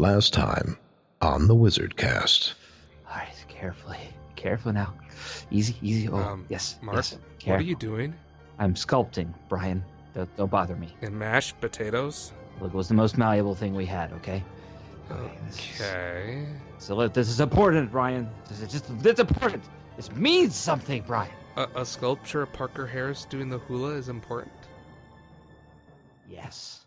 Last time on the WizardCast. All right, carefully now. Easy. Oh, yes, Mark, yes. what are you doing? I'm sculpting, Brian. Don't bother me. And mashed potatoes? Look, it was the most malleable thing we had. Okay. Okay. So look, this is important, Brian. It's important. This means something, Brian. A sculpture of Parker Harris doing the hula is important? Yes.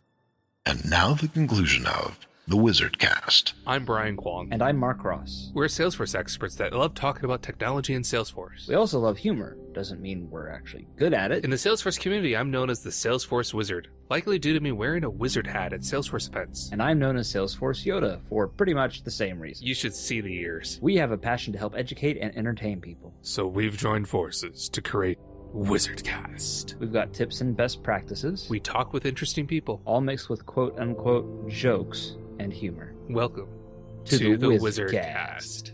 And now the conclusion of the WizardCast. I'm Brian Kwong. And I'm Mark Ross. We're Salesforce experts that love talking about technology and Salesforce. We also love humor. Doesn't mean we're actually good at it. In the Salesforce community, I'm known as the Salesforce Wizard, likely due to me wearing a wizard hat at Salesforce events. And I'm known as Salesforce Yoda for pretty much the same reason. You should see the ears. We have a passion to help educate and entertain people. So we've joined forces to create WizardCast. We've got tips and best practices. We talk with interesting people. All mixed with quote-unquote jokes and humor. Welcome to the WizardCast.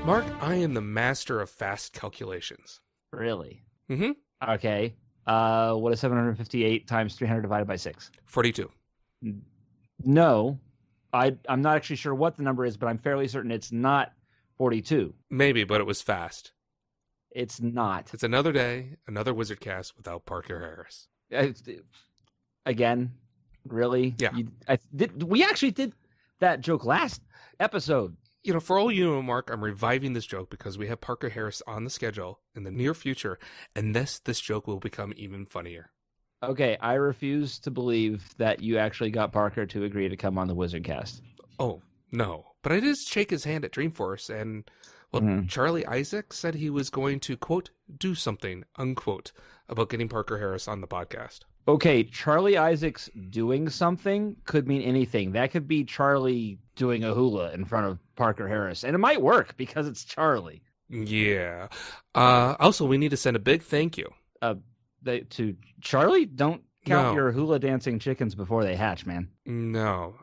Mark, I am the master of fast calculations. Really? Mm-hmm. Okay. What is 758 times 300 divided by 6? 42. No. I'm not actually sure what the number is, but I'm fairly certain it's not 42. Maybe, but it was fast. It's not. It's another day, another WizardCast without Parker Harris. Again? Really? Yeah. We actually did that joke last episode. You know, for all you know, Mark, I'm reviving this joke because we have Parker Harris on the schedule in the near future, and this joke will become even funnier. Okay, I refuse to believe that you actually got Parker to agree to come on the WizardCast. Oh, no. But I did shake his hand at Dreamforce, and, well, Charlie Isaac said he was going to, quote, do something, unquote, about getting Parker Harris on the podcast. Okay, Charlie Isaac's doing something could mean anything. That could be Charlie doing a hula in front of Parker Harris. And it might work because it's Charlie. Yeah. Also, we need to send a big thank you. To Charlie? Don't count your hula dancing chickens before they hatch, man. No.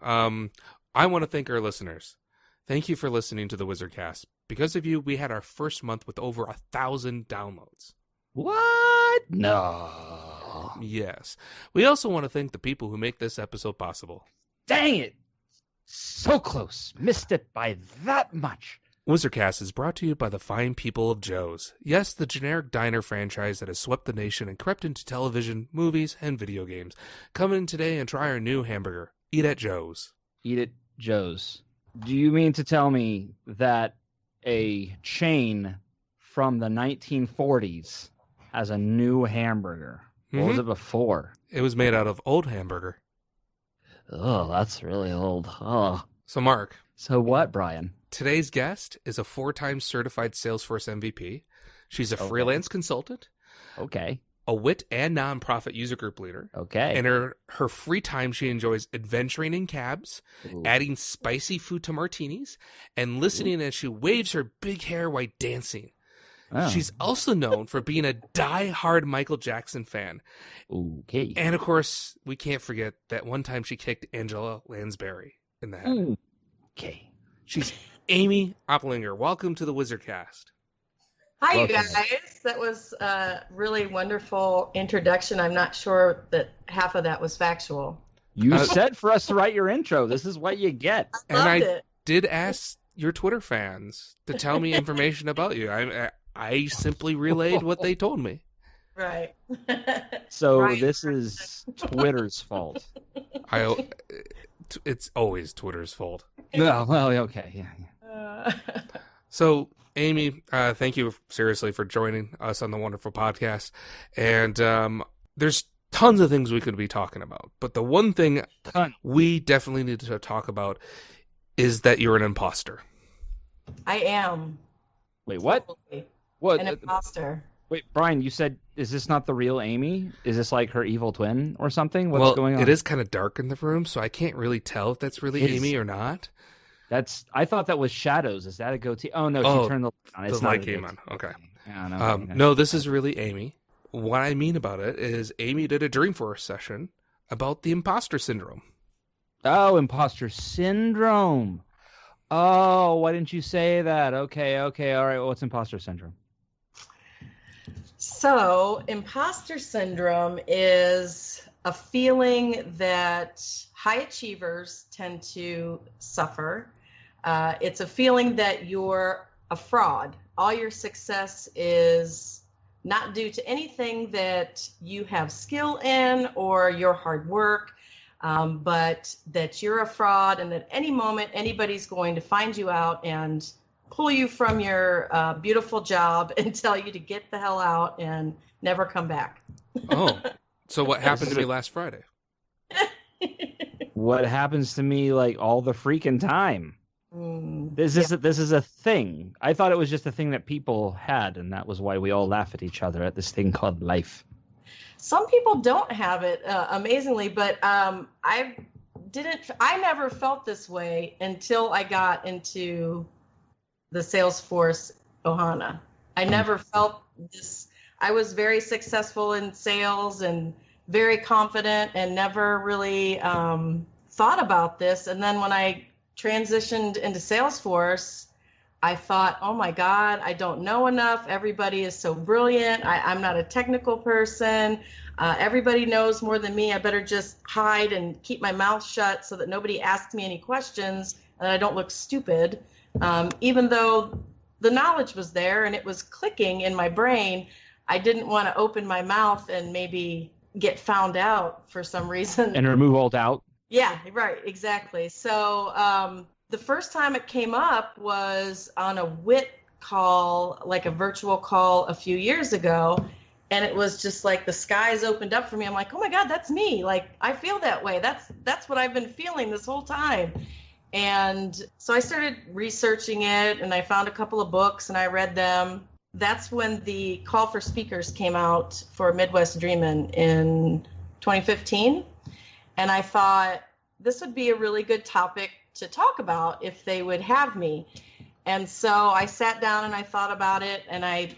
I want to thank our listeners. Thank you for listening to the WizardCast. Because of you, we had our first month with over 1,000 downloads. What? No. Yes. We also want to thank the people who make this episode possible. Dang it. So close. Missed it by that much. WizardCast is brought to you by the fine people of Joe's. Yes, the generic diner franchise that has swept the nation and crept into television, movies, and video games. Come in today and try our new hamburger. Eat at Joe's. Eat at Joe's. Do you mean to tell me that a chain from the 1940s has a new hamburger? What was it before? It was made out of old hamburger. Oh, that's really old. Oh. So, Mark. So what, Brian? Today's guest is a 4-time certified Salesforce MVP. She's a freelance consultant. Okay. A WIT and nonprofit user group leader. Okay. And her free time, she enjoys adventuring in cabs, adding spicy food to martinis, and listening as she waves her big hair while dancing. Oh. She's also known for being a die-hard Michael Jackson fan. Okay. And, of course, we can't forget that one time she kicked Angela Lansbury in the head. Okay. She's Amy Oplinger. Welcome to the WizardCast. Hi, you guys. That was a really wonderful introduction. I'm not sure that half of that was factual. You said for us to write your intro. This is what you get. I did ask your Twitter fans to tell me information about you. I simply relayed what they told me. Right. So this is Twitter's fault. It's always Twitter's fault. No, well, okay. Yeah. So, Amy, thank you seriously for joining us on the wonderful podcast. And there's tons of things we could be talking about. But the one thing we definitely need to talk about is that you're an imposter. I am. Wait, what? Totally. What? An imposter. Wait, Brian, you said, is this not the real Amy? Is this like her evil twin or something? What's going on? It is kind of dark in the room, so I can't really tell if that's really Amy or not. I thought that was Shadows. Is that a goatee? Oh no, she turned the light on. It's the not light a came goatee. on. Okay. Yeah, No, this is really Amy. What I mean about it is Amy did a Dreamforce session about the imposter syndrome. Oh, imposter syndrome. Oh, why didn't you say that? Okay, all right. Well, what's imposter syndrome? So, imposter syndrome is a feeling that high achievers tend to suffer. It's a feeling that you're a fraud. All your success is not due to anything that you have skill in or your hard work, but that you're a fraud, and at any moment anybody's going to find you out and pull you from your beautiful job and tell you to get the hell out and never come back. Oh, so what happened to me last Friday? What happens to me like all the freaking time? This is a thing. I thought it was just a thing that people had, and that was why we all laugh at each other at this thing called life. Some people don't have it, amazingly, but I never felt this way until I got into the Salesforce Ohana. I never felt this. I was very successful in sales and very confident and never really thought about this. And then when I transitioned into Salesforce, I thought, oh my God, I don't know enough. Everybody is so brilliant. I'm not a technical person. Everybody knows more than me. I better just hide and keep my mouth shut so that nobody asks me any questions and I don't look stupid. Even though the knowledge was there and it was clicking in my brain, I didn't want to open my mouth and maybe get found out for some reason. And remove all doubt. Yeah, right, exactly. So the first time it came up was on a WIT call, like a virtual call a few years ago. And it was just like the skies opened up for me. I'm like, oh my God, that's me. Like, I feel that way. That's what I've been feeling this whole time. And so I started researching it, and I found a couple of books and I read them. That's when the call for speakers came out for Midwest Dreamin' in 2015. And I thought this would be a really good topic to talk about if they would have me. And so I sat down and I thought about it, and I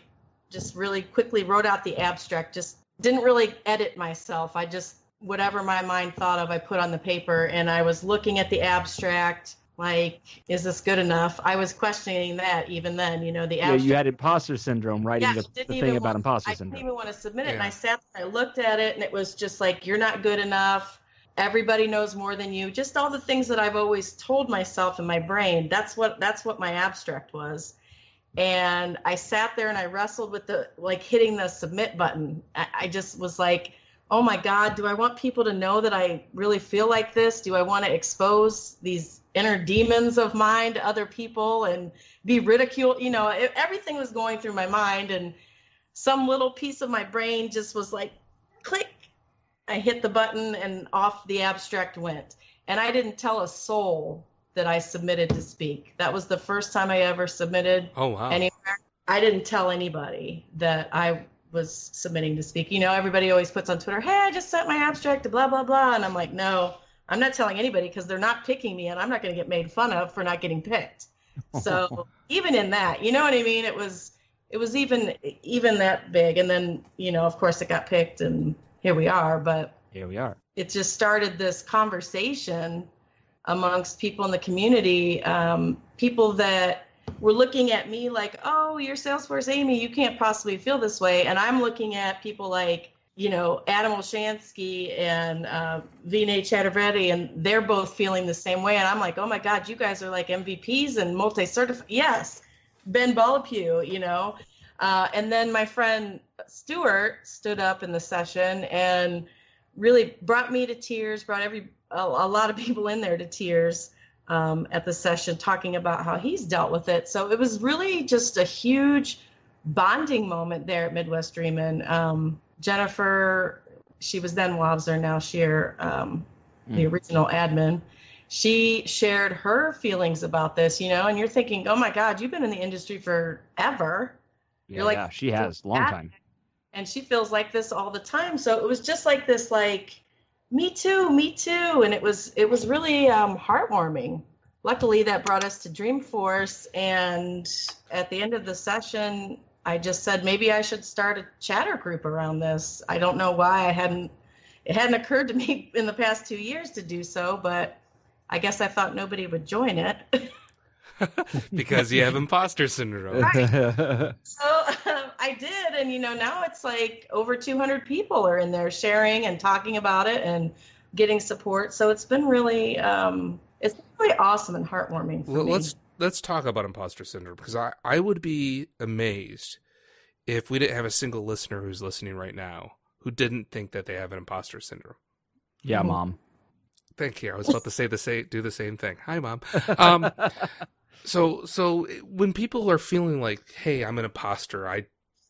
just really quickly wrote out the abstract, just didn't really edit myself. I just, whatever my mind thought of, I put on the paper, and I was looking at the abstract like, is this good enough? I was questioning that even then, the abstract. Yeah, you had imposter syndrome writing the thing about imposter syndrome. I didn't even want to submit it, and I sat there, I looked at it, and it was just like, you're not good enough. Everybody knows more than you. Just all the things that I've always told myself in my brain. That's what my abstract was. And I sat there and I wrestled with hitting the submit button. I just was like, oh my God, do I want people to know that I really feel like this? Do I want to expose these inner demons of mine to other people and be ridiculed? Everything was going through my mind, and some little piece of my brain just was like, click. I hit the button and off the abstract went. And I didn't tell a soul that I submitted to speak. That was the first time I ever submitted anywhere. I didn't tell anybody that I was submitting to speak. Everybody always puts on Twitter, hey, I just sent my abstract to blah, blah, blah. And I'm like, no, I'm not telling anybody because they're not picking me and I'm not going to get made fun of for not getting picked. So even in that, you know what I mean? It was even that big. And then, of course it got picked and here we are. But here we are. It just started this conversation amongst people in the community, people that were looking at me like, oh, you're Salesforce Amy, you can't possibly feel this way. And I'm looking at people like, Adam Olshansky and Vinay Chaturvedi, and they're both feeling the same way. And I'm like, oh my God, you guys are like MVPs and multi-certified. Yes, Ben Bolapew, and then my friend Stuart stood up in the session and really brought me to tears, brought a lot of people in there to tears at the session, talking about how he's dealt with it. So it was really just a huge bonding moment there at Midwest Dreamin'. Jennifer, she was then Wobser, now Sheer, the original admin. She shared her feelings about this, and you're thinking, oh my God, you've been in the industry forever. Yeah, you're like, she has, long time. And she feels like this all the time. So it was just like this, like, me too. And it was really heartwarming. luckily that brought us to Dreamforce. And at the end of the session, I just said, maybe I should start a chatter group around this. I don't know why it hadn't occurred to me in the past 2 years to do so, but I guess I thought nobody would join it. Because you have imposter syndrome. Right. So I did, and now it's like over 200 people are in there sharing and talking about it and getting support. So it's been really, it's really awesome and heartwarming for me. Let's talk about imposter syndrome, because I would be amazed if we didn't have a single listener who's listening right now who didn't think that they have an imposter syndrome. Yeah, Mom. Thank you. I was about to do the same thing. Hi, Mom. So when people are feeling like, hey, I'm an imposter,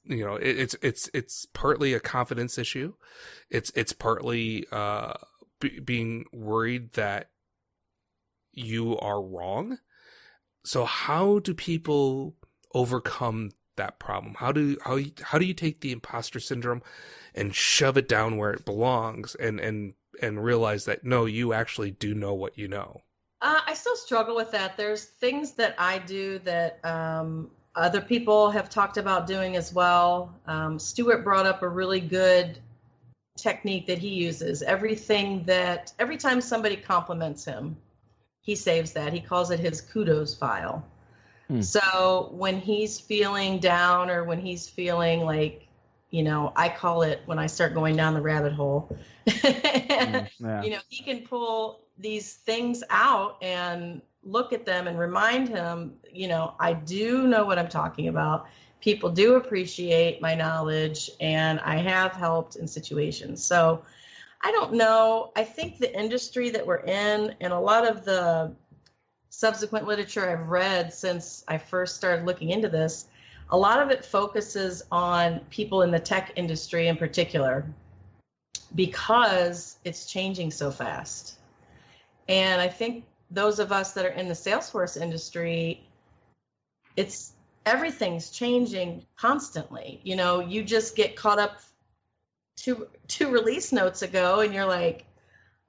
it's partly a confidence issue. It's partly being worried that you are wrong. So how do people overcome that problem? How do you take the imposter syndrome and shove it down where it belongs and realize that no, you actually do know what you know? I still struggle with that. There's things that I do that other people have talked about doing as well. Stuart brought up a really good technique that he uses. Every time somebody compliments him, he saves that. He calls it his kudos file. So when he's feeling down or when he's feeling like, I call it when I start going down the rabbit hole, he can pull these things out and look at them and remind him, I do know what I'm talking about. People do appreciate my knowledge and I have helped in situations. So I don't know. I think the industry that we're in and a lot of the subsequent literature I've read since I first started looking into this, a lot of it focuses on people in the tech industry in particular because it's changing so fast. And I think those of us that are in the Salesforce industry, everything's changing constantly. You just get caught up two release notes ago and you're like,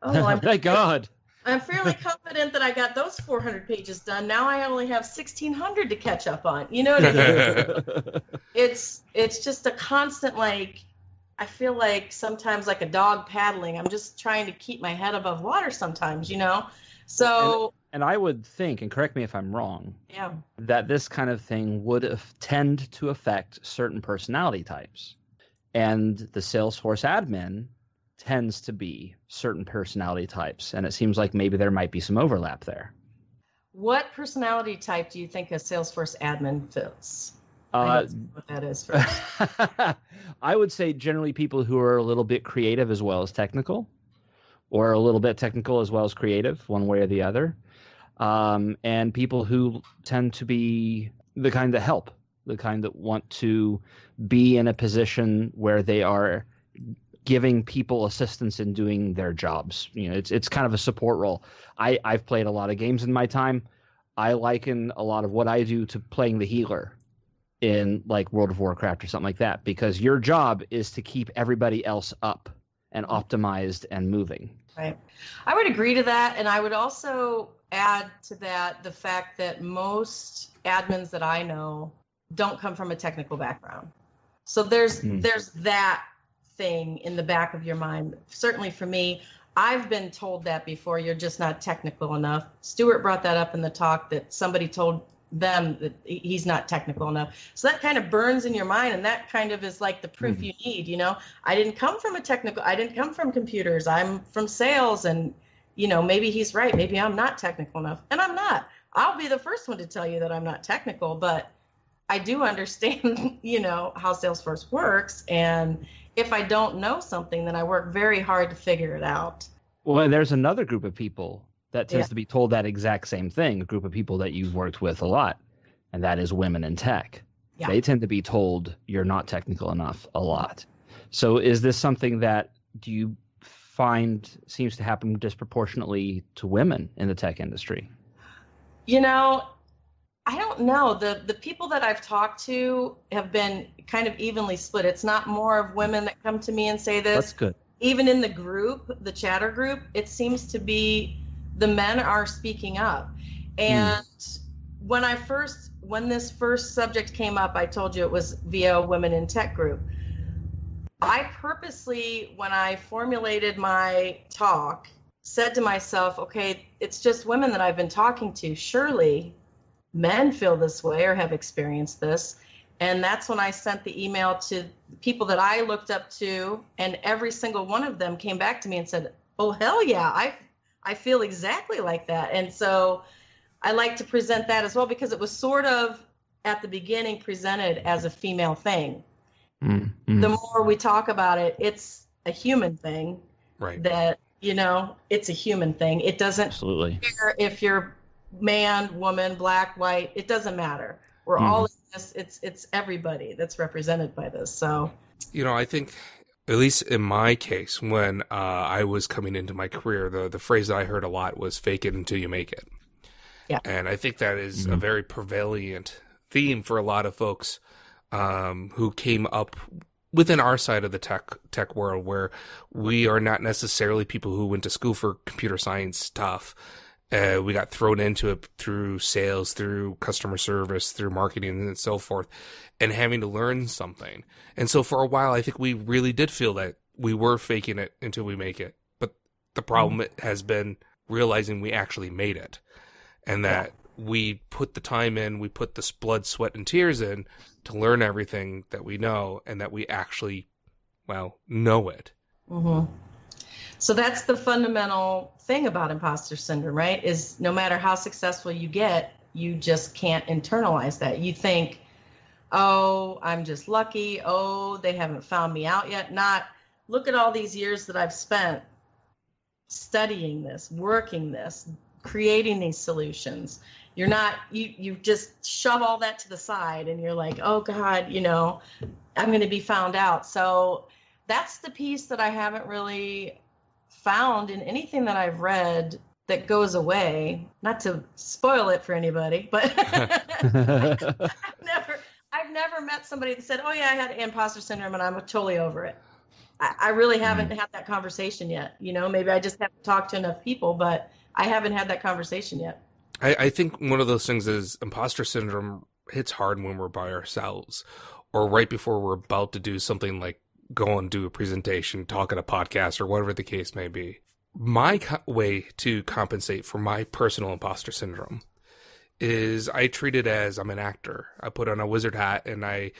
oh, thank God. I'm fairly confident that I got those 400 pages done. Now I only have 1,600 to catch up on. You know what I mean? It's just a constant, I feel like sometimes like a dog paddling. I'm just trying to keep my head above water sometimes, So. And I would think, and correct me if I'm wrong, yeah, that this kind of thing would tend to affect certain personality types. And the Salesforce admin tends to be certain personality types. And it seems like maybe there might be some overlap there. What personality type do you think a Salesforce admin fits? What that is first. I would say generally people who are a little bit creative as well as technical, or a little bit technical as well as creative, one way or the other. And people who tend to be the kind that help, the kind that want to be in a position where they are giving people assistance in doing their jobs. It's kind of a support role. I've played a lot of games in my time. I liken a lot of what I do to playing the healer in like World of Warcraft or something like that, because your job is to keep everybody else up and optimized and moving. Right. I would agree to that. And I would also add to that the fact that most admins that I know don't come from a technical background. So there's that thing in the back of your mind. Certainly for me, I've been told that before, you're just not technical enough. Stuart brought that up in the talk, that somebody told them that he's not technical enough. So that kind of burns in your mind, and that kind of is like the proof you need. I didn't come from computers. I'm from sales, and maybe he's right. Maybe I'm not technical enough, and I'm not. I'll be the first one to tell you that I'm not technical, but I do understand, how Salesforce works. And if I don't know something, then I work very hard to figure it out. Well, and there's another group of people that tends to be told that exact same thing, a group of people that you've worked with a lot, and that is women in tech. Yeah. They tend to be told you're not technical enough a lot. So is this something that do you find seems to happen disproportionately to women in the tech industry? I don't know. The people that I've talked to have been kind of evenly split. It's not more of women that come to me and say this. That's good. Even in the group, the chatter group, it seems to be the men are speaking up. And when this first subject came up, I told you it was via Women in Tech group. I purposely, when I formulated my talk, said to myself, okay, it's just women that I've been talking to. Surely men feel this way or have experienced this. And that's when I sent the email to people that I looked up to, and every single one of them came back to me and said, oh, hell yeah, I feel exactly like that. And so I like to present that as well, because it was sort of at the beginning presented as a female thing. Mm-hmm. The more we talk about it, it's a human thing. Right. That, it's a human thing. It doesn't care if you're man, woman, black, white, it doesn't matter. We're all in this. It's everybody that's represented by this. So, I think, at least in my case, when I was coming into my career, the phrase that I heard a lot was "fake it until you make it." Yeah. And I think that is a very prevalent theme for a lot of folks who came up within our side of the tech world, where we are not necessarily people who went to school for computer science stuff. We got thrown into it through sales, through customer service, through marketing, and so forth, and having to learn something. And so for a while, I think we really did feel that we were faking it until we make it. But the problem has been realizing we actually made it, and that we put the time in, we put the blood, sweat, and tears in to learn everything that we know, and that we actually, know it. Mm-hmm. So that's the fundamental thing about imposter syndrome, right? Is no matter how successful you get, you just can't internalize that. You think, oh, I'm just lucky. Oh, they haven't found me out yet. Not, look at all these years that I've spent studying this, working this, creating these solutions. You're not, you just shove all that to the side and you're like, oh God, I'm going to be found out. So that's the piece that I haven't really found in anything that I've read that goes away. Not to spoil it for anybody, but I've never met somebody that said, oh yeah, I had imposter syndrome and I'm totally over it. I really haven't had that conversation yet. Maybe I just haven't talked to enough people, but I haven't had that conversation yet. I think one of those things is imposter syndrome hits hard when we're by ourselves, or right before we're about to do something like go and do a presentation, talk at a podcast, or whatever the case may be. My way to compensate for my personal imposter syndrome is I treat it as I'm an actor. I put on a wizard hat and I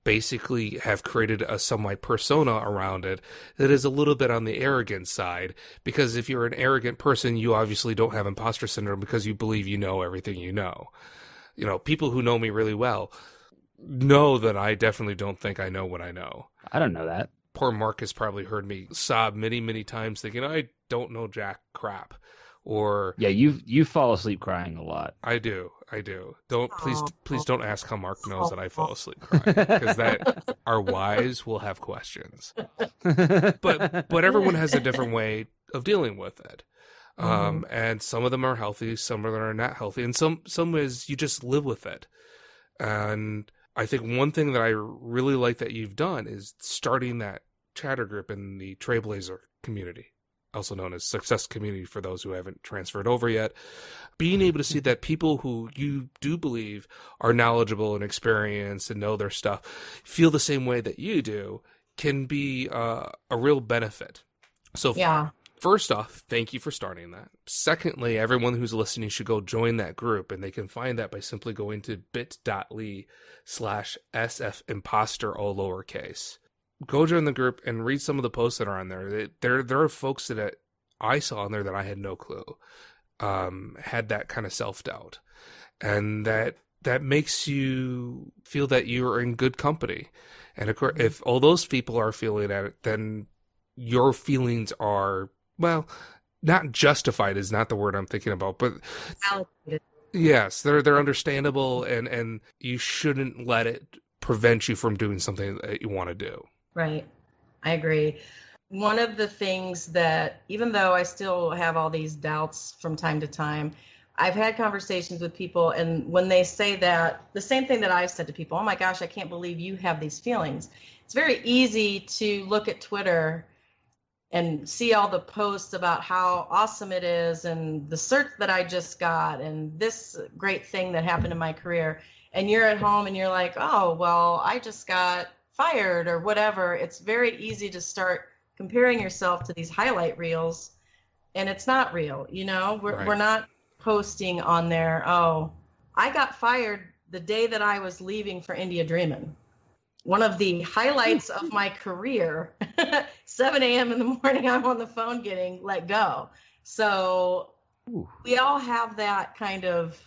basically have created a somewhat persona around it that is a little bit on the arrogant side, because if you're an arrogant person, you obviously don't have imposter syndrome because you believe you know everything you know. People who know me really well know that I definitely don't think I know what I know. I don't know that. Poor Mark has probably heard me sob many, many times thinking I don't know jack crap. Or yeah, you fall asleep crying a lot. I do. Don't please don't ask how Mark knows that I fall asleep crying, because that our wives will have questions. But everyone has a different way of dealing with it. And some of them are healthy, some of them are not healthy, and some is you just live with it. And I think one thing that I really like that you've done is starting that chatter group in the Trailblazer community, also known as Success Community for those who haven't transferred over yet. Being able to see that people who you do believe are knowledgeable and experienced and know their stuff feel the same way that you do can be a real benefit. So first off, thank you for starting that. Secondly, everyone who's listening should go join that group, and they can find that by simply going to bit.ly/sfimposter, all lowercase. Go join the group and read some of the posts that are on there. There are folks that I saw on there that I had no clue had that kind of self-doubt, and that makes you feel that you're in good company. And of course, if all those people are feeling at it, then your feelings are, well, not justified is not the word I'm thinking about, but validated. Yes, they're understandable, and you shouldn't let it prevent you from doing something that you want to do. Right. I agree. One of the things that, even though I still have all these doubts from time to time, I've had conversations with people, and when they say that, the same thing that I've said to people, oh my gosh, I can't believe you have these feelings. It's very easy to look at Twitter and see all the posts about how awesome it is and the cert that I just got and this great thing that happened in my career. And you're at home and you're like, oh, well, I just got fired or whatever. It's very easy to start comparing yourself to these highlight reels, and it's not real. We're not posting on there, oh, I got fired the day that I was leaving for India Dreamin'. One of the highlights of my career, 7 a.m. in the morning, I'm on the phone getting let go. So we all have that kind of,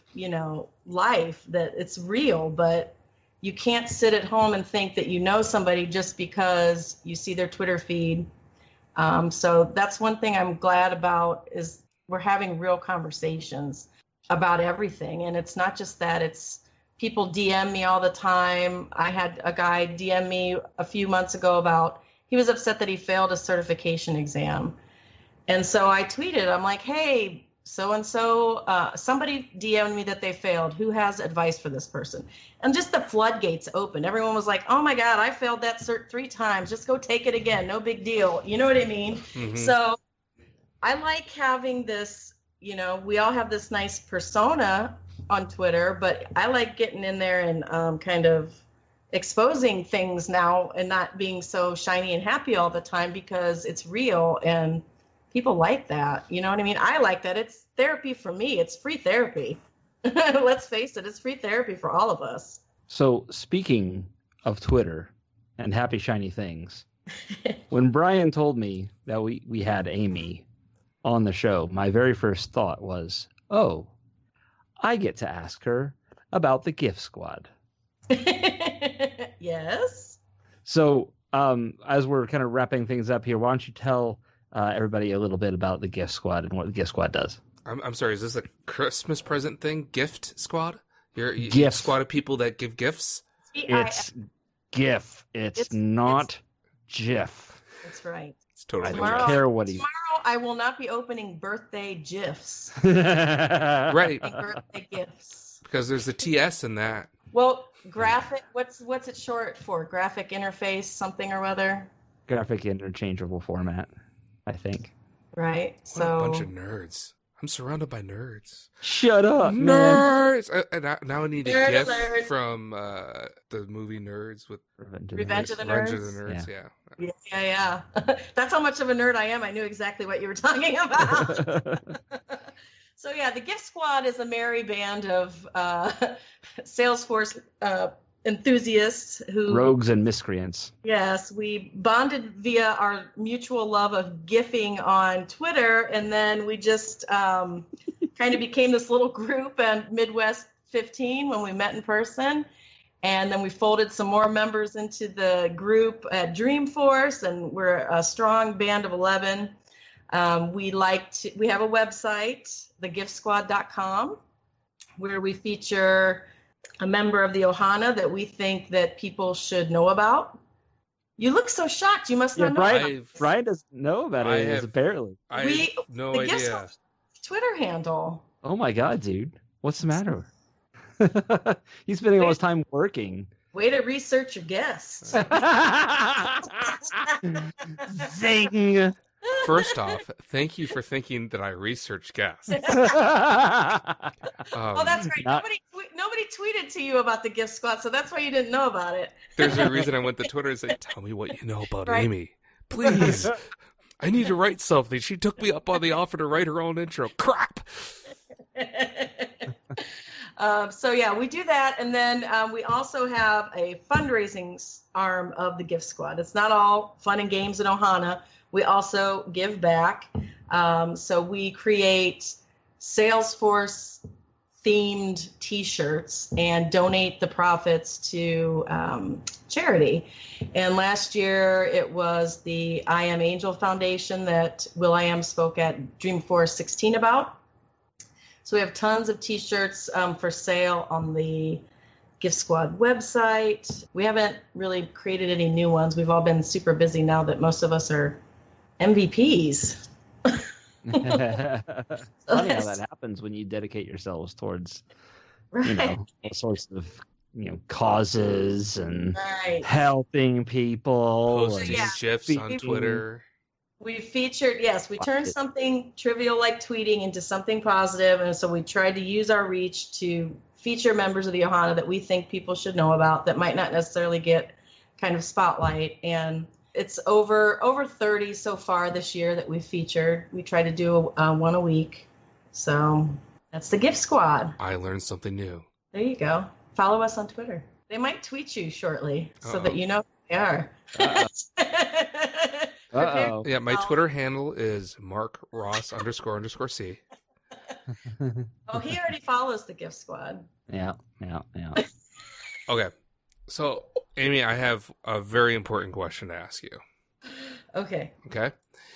life that it's real, but you can't sit at home and think that you know somebody just because you see their Twitter feed. So that's one thing I'm glad about is we're having real conversations about everything. And it's not just that, it's people DM me all the time. I had a guy DM me a few months ago about, he was upset that he failed a certification exam. And so I tweeted, I'm like, hey, so-and-so, somebody DM'd me that they failed. Who has advice for this person? And just the floodgates opened. Everyone was like, oh my God, I failed that cert 3 times. Just go take it again. No big deal. You know what I mean? Mm-hmm. So I like having this, we all have this nice persona on Twitter, but I like getting in there and kind of exposing things now and not being so shiny and happy all the time because it's real and people like that. You know what I mean? I like that. It's therapy for me. It's free therapy. Let's face it. It's free therapy for all of us. So speaking of Twitter and happy, shiny things, when Brian told me that we had Amy on the show, my very first thought was, oh, I get to ask her about the Gift Squad. Yes. So as we're kind of wrapping things up here, why don't you tell everybody a little bit about the Gift Squad and what the Gift Squad does? I'm sorry, is this a Christmas present thing? Gift Squad? You're Gift. Squad of people that give gifts? It's GIF. It's not GIF. That's right. It's totally I don't care what Tomorrow I will not be opening birthday GIFs. Right. Birthday gifts. Because there's a TS in that. Well, graphic, what's it short for? Graphic interface, something or other? Graphic interchangeable format, I think. Right. What a bunch of nerds. I'm surrounded by nerds. Shut up, nerds! Now I need a Nerd GIF alert. from the movie Nerds with Revenge of the Nerds. Yeah. That's how much of a nerd I am. I knew exactly what you were talking about. So yeah, the Gift Squad is a merry band of Salesforce enthusiasts who rogues and miscreants. Yes, we bonded via our mutual love of gifting on Twitter, and then we just kind of became this little group at Midwest 15 when we met in person, and then we folded some more members into the group at Dreamforce, and we're a strong band of 11. We have a website, thegiftsquad.com, where we feature a member of the Ohana that we think that people should know about. You look so shocked. You must not know. Brian doesn't know about it, apparently. I have no idea. Twitter handle. Oh my God, dude. What's the matter? He's spending all his time working. Way to research your guests. Zing! First off, thank you for thinking that I research guests. Oh, that's right. Nobody tweeted to you about the Gift Squad, so that's why you didn't know about it. There's a reason I went to Twitter and said, tell me what you know about Amy. Please. I need to write something. She took me up on the offer to write her own intro. Crap! So yeah, we do that, and then we also have a fundraising arm of the Gift Squad. It's not all fun and games in Ohana. We also give back. So we create Salesforce themed t-shirts and donate the profits to charity. And last year it was the I Am Angel Foundation that will.i.am spoke at Dreamforce 16 about. So we have tons of t-shirts for sale on the Gift Squad website. We haven't really created any new ones. We've all been super busy now that most of us are MVPs. Funny how that happens when you dedicate yourselves towards, all sorts of, causes and helping people. Posting GIFs on Twitter. We featured, yes, we turned something trivial like tweeting into something positive, and so we tried to use our reach to feature members of the Ohana that we think people should know about that might not necessarily get kind of spotlight. And it's over 30 so far this year that we've featured. We try to do one a week. So that's the Gift Squad. I learned something new. There you go. Follow us on Twitter. They might tweet you shortly so that you know who they are. Uh-oh. Yeah, my Twitter handle is __C. Oh, he already follows the Gift Squad. Yeah. Okay. So, Amy, I have a very important question to ask you. Okay. Okay?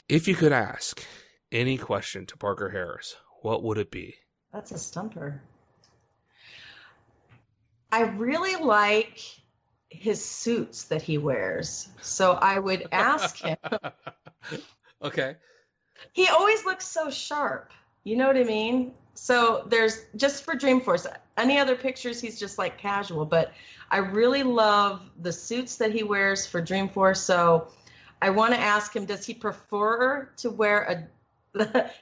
If you could ask any question to Parker Harris, what would it be? That's a stumper. I really like his suits that he wears. So I would ask him. Okay. He always looks so sharp. You know what I mean? So there's just for Dreamforce, any other pictures, he's just like casual, but I really love the suits that he wears for Dreamforce. So I want to ask him, does he prefer to wear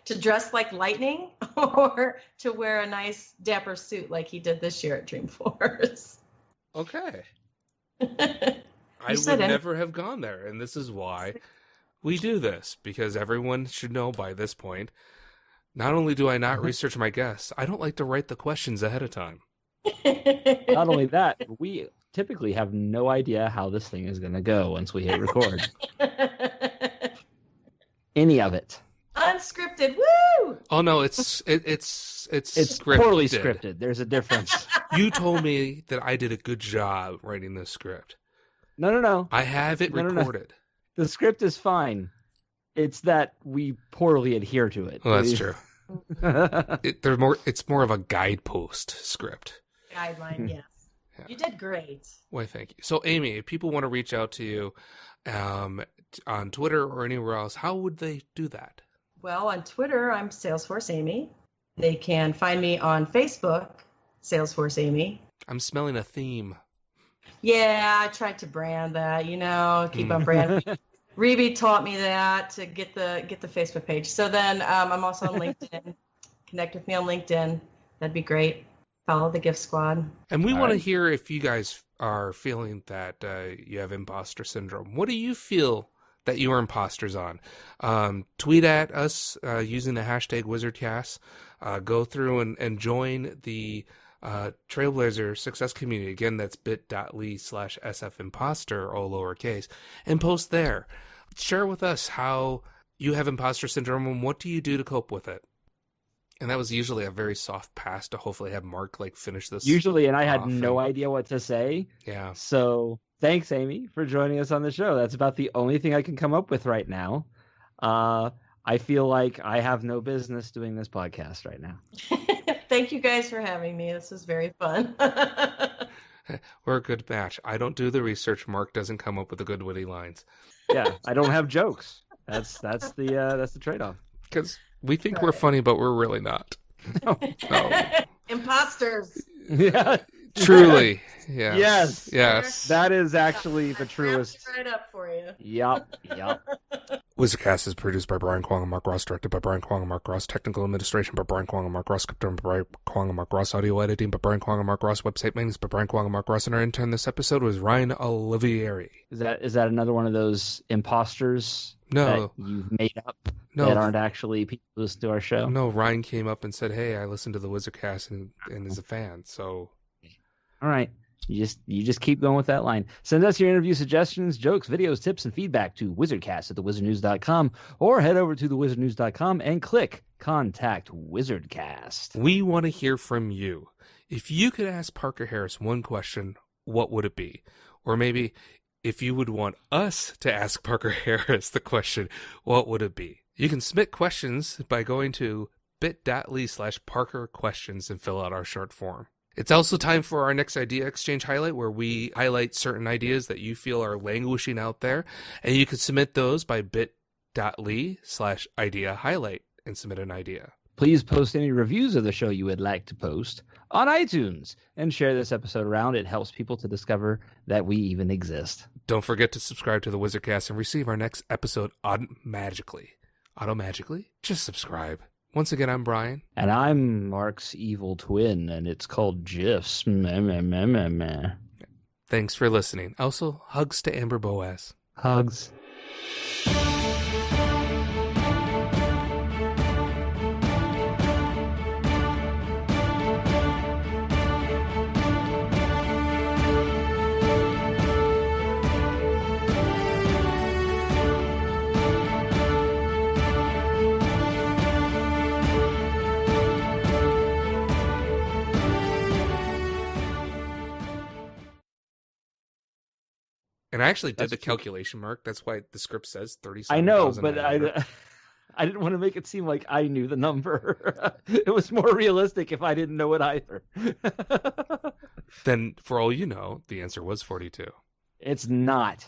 to dress like lightning or to wear a nice dapper suit like he did this year at Dreamforce? Okay. I would never have gone there, and this is why we do this, because everyone should know by this point, not only do I not research my guests, I don't like to write the questions ahead of time. Not only that, we typically have no idea how this thing is going to go once we hit record. Any of it. Unscripted, woo! Oh no, it's scripted. Poorly scripted. There's a difference. You told me that I did a good job writing this script. No. I have it recorded. No. The script is fine. It's that we poorly adhere to it. Well, that's true. It's more of a guidepost script. Guideline, yes. Yeah. You did great. Why, thank you. So, Amy, if people want to reach out to you on Twitter or anywhere else, how would they do that? Well, on Twitter, I'm Salesforce Amy. They can find me on Facebook, Salesforce Amy. I'm smelling a theme. Yeah, I tried to brand that, keep on brand. Reby taught me that to get the Facebook page. So then I'm also on LinkedIn. Connect with me on LinkedIn. That'd be great. Follow the Gift Squad. And we want to hear if you guys are feeling that you have imposter syndrome. What do you feel that you are imposters on? Tweet at us using the hashtag WizardCast. Go through and join the Trailblazer Success Community. Again, that's bit.ly/sfimposter, all lowercase, and post there. Share with us how you have imposter syndrome and what do you do to cope with it. And that was usually a very soft pass to hopefully have Mark finish this. Usually, and I had no idea what to say. Yeah. So thanks, Amy, for joining us on the show. That's about the only thing I can come up with right now. I feel like I have no business doing this podcast right now. Thank you guys for having me. This was very fun. We're a good match. I don't do the research. Mark doesn't come up with the good witty lines. Yeah, I don't have jokes. That's the trade-off. Because we think we're funny, but we're really not. No. Imposters. Yeah. Truly. Yes. Yes. That is actually the truest. Right up for you. Yep. WizardCast is produced by Brian Kwong and Mark Ross, directed by Brian Kwong and Mark Ross, technical administration by Brian Kwong and Mark Ross, script by Brian Kwong and Mark Ross, audio editing by Brian Kwong and Mark Ross, website maintenance by Brian Kwong and Mark Ross, and our intern this episode was Ryan Olivieri. Is that another one of those imposters that you've made up that aren't actually people who listen to our show? No, Ryan came up and said, "Hey, I listened to the WizardCast and is a fan." So, all right. You just keep going with that line. Send us your interview suggestions, jokes, videos, tips, and feedback to wizardcast@thewizardnews.com or head over to thewizardnews.com and click Contact WizardCast. We want to hear from you. If you could ask Parker Harris one question, what would it be? Or maybe if you would want us to ask Parker Harris the question, what would it be? You can submit questions by going to bit.ly/ParkerQuestions and fill out our short form. It's also time for our next idea exchange highlight, where we highlight certain ideas that you feel are languishing out there, and you can submit those by bit.ly/idea highlight and submit an idea. Please post any reviews of the show you would like to post on iTunes and share this episode around. It helps people to discover that we even exist. Don't forget to subscribe to the WizardCast and receive our next episode automatically. Automagically? Just subscribe. Once again, I'm Brian. And I'm Mark's evil twin, and it's called GIFs. Meh, meh, meh, meh, meh. Thanks for listening. Also, hugs to Amber Boaz. Hugs. And I actually did the calculation, Mark. That's why the script says 37,000. I know, but I didn't want to make it seem like I knew the number. It was more realistic if I didn't know it either. Then, for all you know, the answer was 42. It's not.